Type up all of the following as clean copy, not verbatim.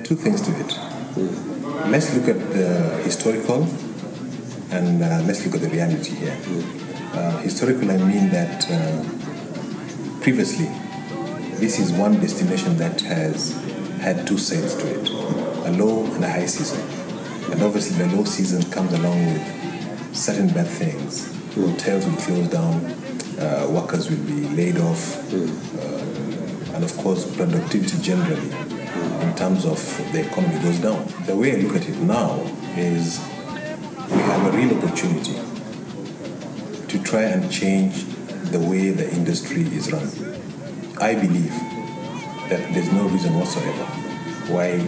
two things to it. Let's look at the historical and let's look at the reality here. Historical, I mean that previously, this is one destination that has had two sides to it, a low and a high season. And obviously the low season comes along with certain bad things. Hotels will close down, workers will be laid off, and of course productivity generally in terms of the economy goes down. The way I look at it now is we have a real opportunity to try and change the way the industry is run. I believe that there's no reason whatsoever why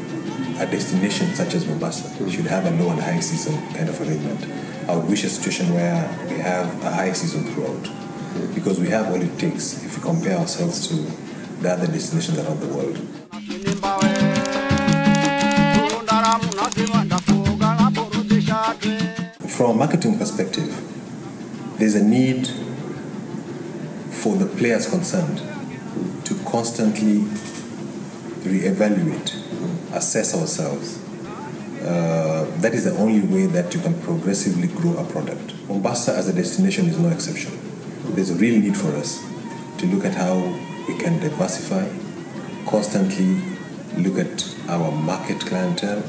a destination such as Mombasa should have a low and high season kind of arrangement. I would wish a situation where we have a high season throughout, because we have all it takes if we compare ourselves to the other destinations around the world. From a marketing perspective, there's a need for the players concerned to constantly reevaluate, assess ourselves. That is the only way that you can progressively grow a product. Mombasa as a destination is no exception. There's a real need for us to look at how we can diversify, constantly look at our market clientele,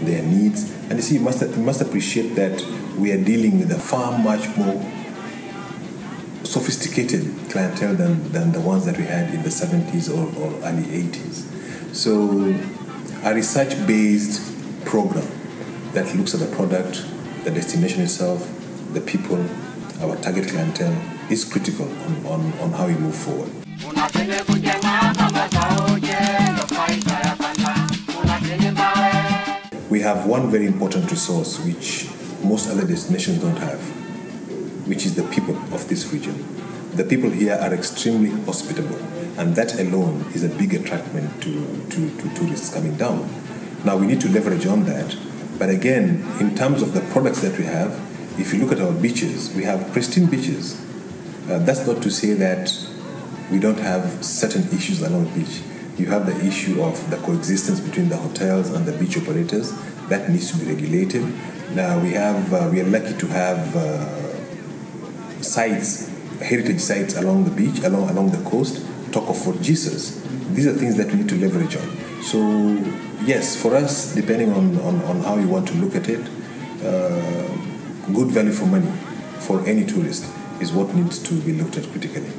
their needs. And you see, you must appreciate that we are dealing with a far much more sophisticated clientele than the ones that we had in the 70s or early 80s. So a research-based program that looks at the product, the destination itself, the people, our target clientele is critical on how we move forward. We have one very important resource which most other destinations don't have, which is the people of this region. The people here are extremely hospitable, and that alone is a big attractant to tourists coming down. Now we need to leverage on that, but again, in terms of the products that we have, if you look at our beaches, we have pristine beaches. That's not to say that we don't have certain issues along the beach. You have the issue of the coexistence between the hotels and the beach operators. That needs to be regulated. Now we are lucky to have sites, heritage sites along the beach, along the coast. Talk of Fort Jesus. These are things that we need to leverage on. So yes, for us, depending on how you want to look at it, good value for money for any tourist is what needs to be looked at critically.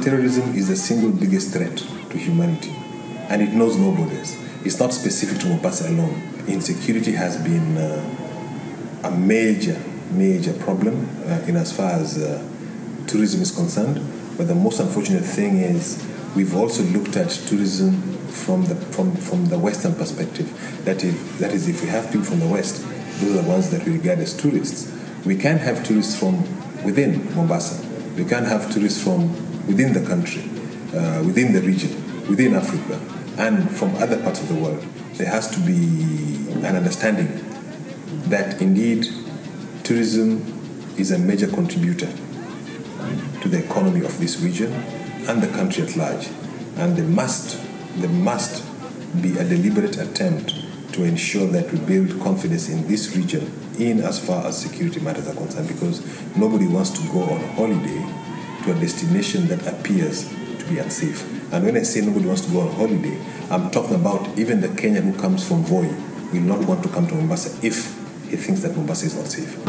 Terrorism is the single biggest threat to humanity, and it knows no borders. It's not specific to Mombasa alone. Insecurity has been a major problem in as far as tourism is concerned. But the most unfortunate thing is we've also looked at tourism from the Western perspective. That is, if we have people from the West, those are the ones that we regard as tourists. We can't have tourists from within Mombasa. We can't have tourists from within the country, within the region, within Africa, and from other parts of the world. There has to be an understanding that indeed tourism is a major contributor to the economy of this region and the country at large. And there must be a deliberate attempt to ensure that we build confidence in this region in as far as security matters are concerned, because nobody wants to go on holiday to a destination that appears to be unsafe. And when I say nobody wants to go on holiday, I'm talking about even the Kenyan who comes from Voi will not want to come to Mombasa if he thinks that Mombasa is not safe.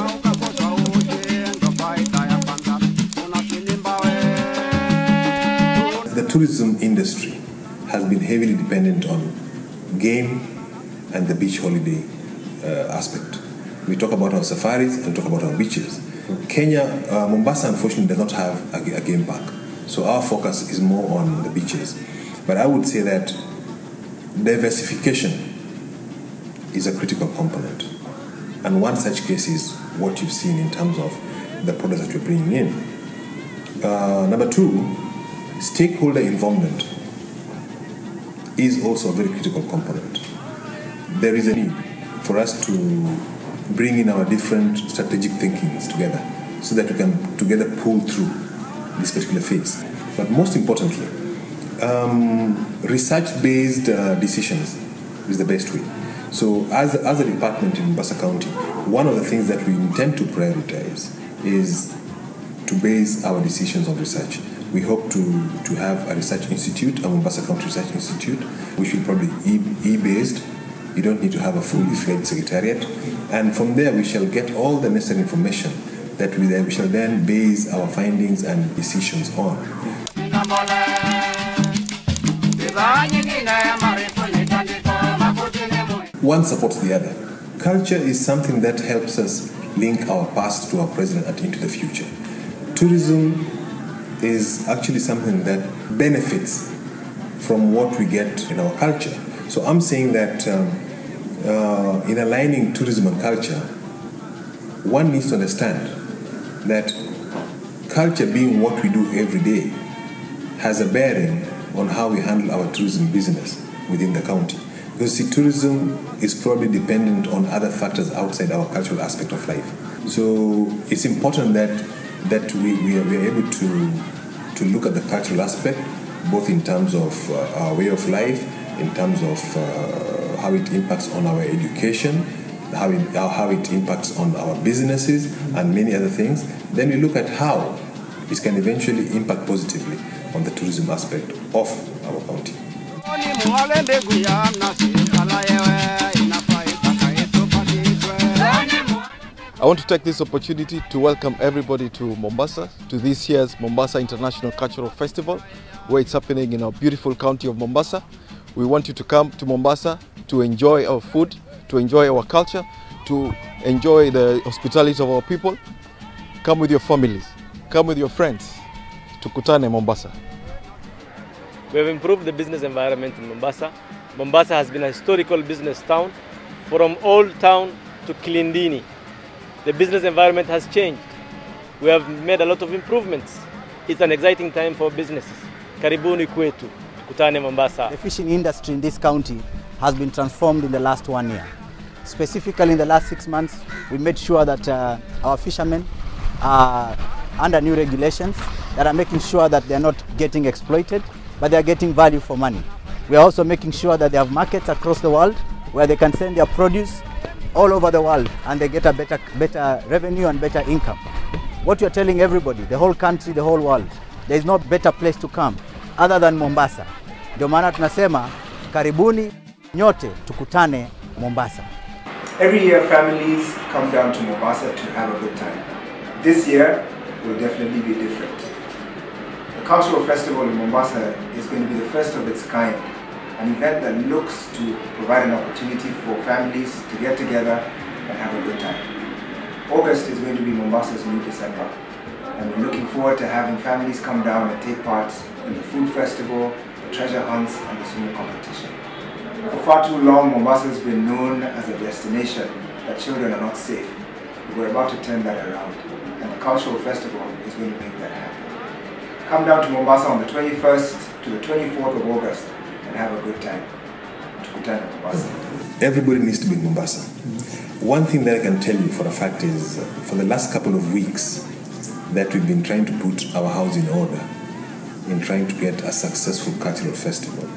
The tourism industry has been heavily dependent on game and the beach holiday aspect. We talk about our safaris and talk about our beaches. Mombasa unfortunately does not have a game park. So our focus is more on the beaches. But I would say that diversification is a critical component. And one such case is what you've seen in terms of the products that you're bringing in. Number two, stakeholder involvement is also a very critical component. There is a need for us to bring in our different strategic thinkings together so that we can together pull through this particular phase. But most importantly, research-based decisions is the best way. So as a department in Mombasa County, one of the things that we intend to prioritize is to base our decisions on research. We hope to have a research institute, a Mombasa County Research Institute, which will probably e-based. You don't need to have a fully fledged secretariat. And from there, we shall get all the necessary information that we shall then base our findings and decisions on. One supports the other. Culture is something that helps us link our past to our present and into the future. Tourism is actually something that benefits from what we get in our culture. So I'm saying that in aligning tourism and culture, one needs to understand that culture, being what we do every day, has a bearing on how we handle our tourism business within the county. Because see, tourism is probably dependent on other factors outside our cultural aspect of life. So it's important that we are able to look at the cultural aspect, both in terms of our way of life, in terms of how it impacts on our education, how it impacts on our businesses, and many other things. Then we look at how it can eventually impact positively on the tourism aspect of our county. I want to take this opportunity to welcome everybody to Mombasa, to this year's Mombasa International Cultural Festival, where it's happening in our beautiful county of Mombasa. We want you to come to Mombasa to enjoy our food, to enjoy our culture, to enjoy the hospitality of our people. Come with your families, come with your friends to Kutane Mombasa. We have improved the business environment in Mombasa. Mombasa has been a historical business town, from Old Town to Kilindini. The business environment has changed. We have made a lot of improvements. It's an exciting time for businesses. Karibuni kwetu, Kutane Mombasa. The fishing industry in this county has been transformed in the last 1 year. Specifically in the last 6 months, we made sure that our fishermen are under new regulations that are making sure that they are not getting exploited, but they are getting value for money. We are also making sure that they have markets across the world where they can send their produce all over the world and they get a better revenue and better income. What you're telling everybody, the whole country, the whole world, there is no better place to come other than Mombasa. Ndio maana tunasema karibuni nyote tukutane Mombasa. Every year families come down to Mombasa to have a good time. This year will definitely be different. The Cultural Festival in Mombasa is going to be the first of its kind, an event that looks to provide an opportunity for families to get together and have a good time. August is going to be Mombasa's new December, and we're looking forward to having families come down and take part in the food festival, the treasure hunts, and the swimming competition. For far too long, Mombasa has been known as a destination that children are not safe. We're about to turn that around, and the Cultural Festival is going to make that happen. Come down to Mombasa on the 21st to the 24th of August and have a good time. Tukutane Mombasa. Everybody needs to be in Mombasa. One thing that I can tell you for a fact is, for the last couple of weeks, that we've been trying to put our house in order in trying to get a successful cultural festival.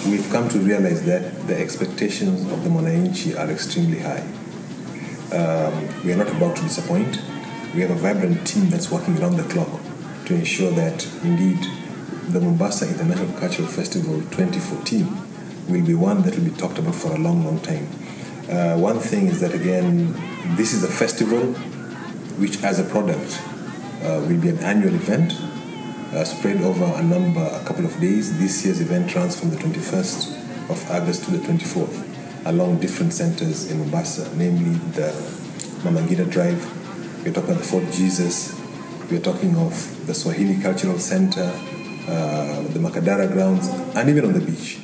We've come to realize that the expectations of the Mwananchi are extremely high. We are not about to disappoint. We have a vibrant team that's working around the clock to ensure that indeed the Mombasa International Cultural Festival 2014 will be one that will be talked about for a long, long time. One thing is that, again, this is a festival which as a product will be an annual event spread over a couple of days. This year's event runs from the 21st of August to the 24th along different centers in Mombasa, namely the Mama Ngina Drive. We're talking about the Fort Jesus. We're talking of the Swahili Cultural Center, the Makadara grounds, and even on the beach.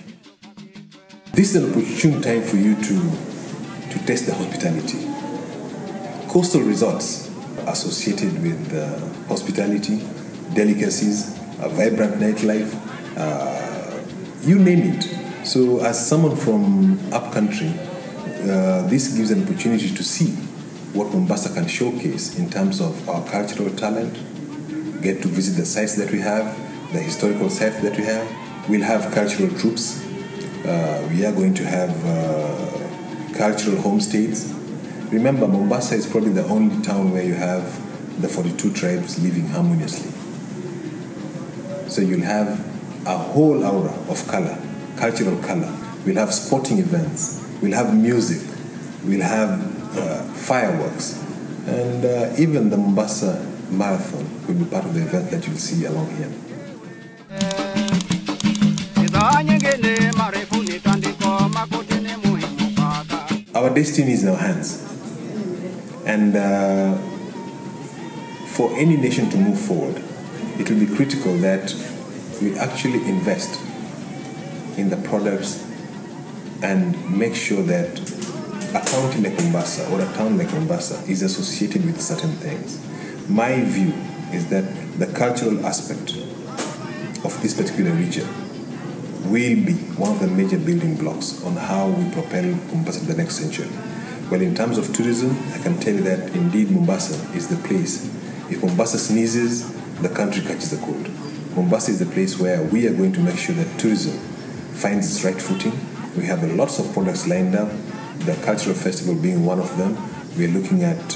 This is an opportune time for you to test the hospitality. Coastal resorts associated with hospitality, delicacies, a vibrant nightlife, you name it. So as someone from upcountry, this gives an opportunity to see what Mombasa can showcase in terms of our cultural talent, get to visit the sites that we have, the historical sites that we have. We'll have cultural troops. We are going to have cultural homestays. Remember, Mombasa is probably the only town where you have the 42 tribes living harmoniously. So you'll have a whole aura of color, cultural color. We'll have sporting events. We'll have music. We'll have fireworks. And even the Mombasa Marathon will be part of the event that you'll see along here. Our destiny is in our hands. And for any nation to move forward, it will be critical that we actually invest in the products and make sure that a county like Mombasa or a town like Mombasa is associated with certain things. My view is that the cultural aspect of this particular region will be one of the major building blocks on how we propel Mombasa to the next century. Well, in terms of tourism, I can tell you that indeed Mombasa is the place. If Mombasa sneezes, the country catches a cold. Mombasa is the place where we are going to make sure that tourism finds its right footing. We have lots of products lined up, the cultural festival being one of them. We are looking at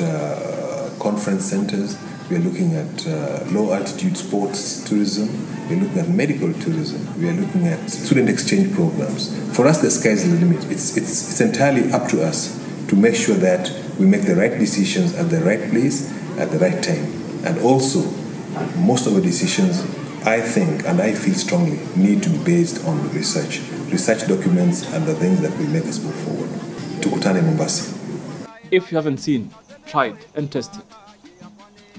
conference centers. We are looking at low-altitude sports tourism. We are looking at medical tourism. We are looking at student exchange programs. For us, the sky is the limit. It's entirely up to us to make sure that we make the right decisions at the right place, at the right time. And also, most of the decisions, I think, and I feel strongly, need to be based on research. Research documents and the things that will make us move forward. Tukutane Mombasa. If you haven't seen, tried, and tested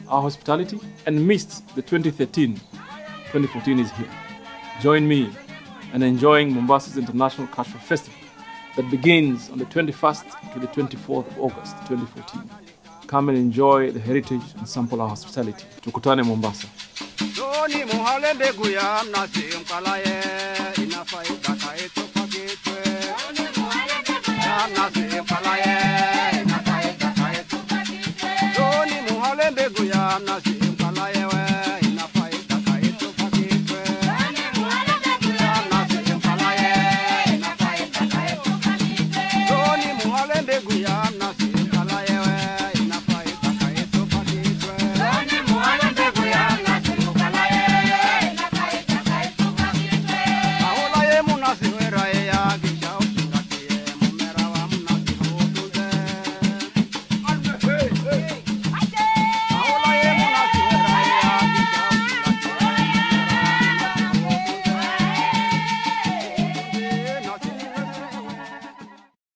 our hospitality and missed the 2013-2014 is here. Join me in enjoying Mombasa's International Cultural Festival that begins on the 21st to the 24th of August 2014. Come and enjoy the heritage and sample our hospitality. Tukutane Mombasa. Guya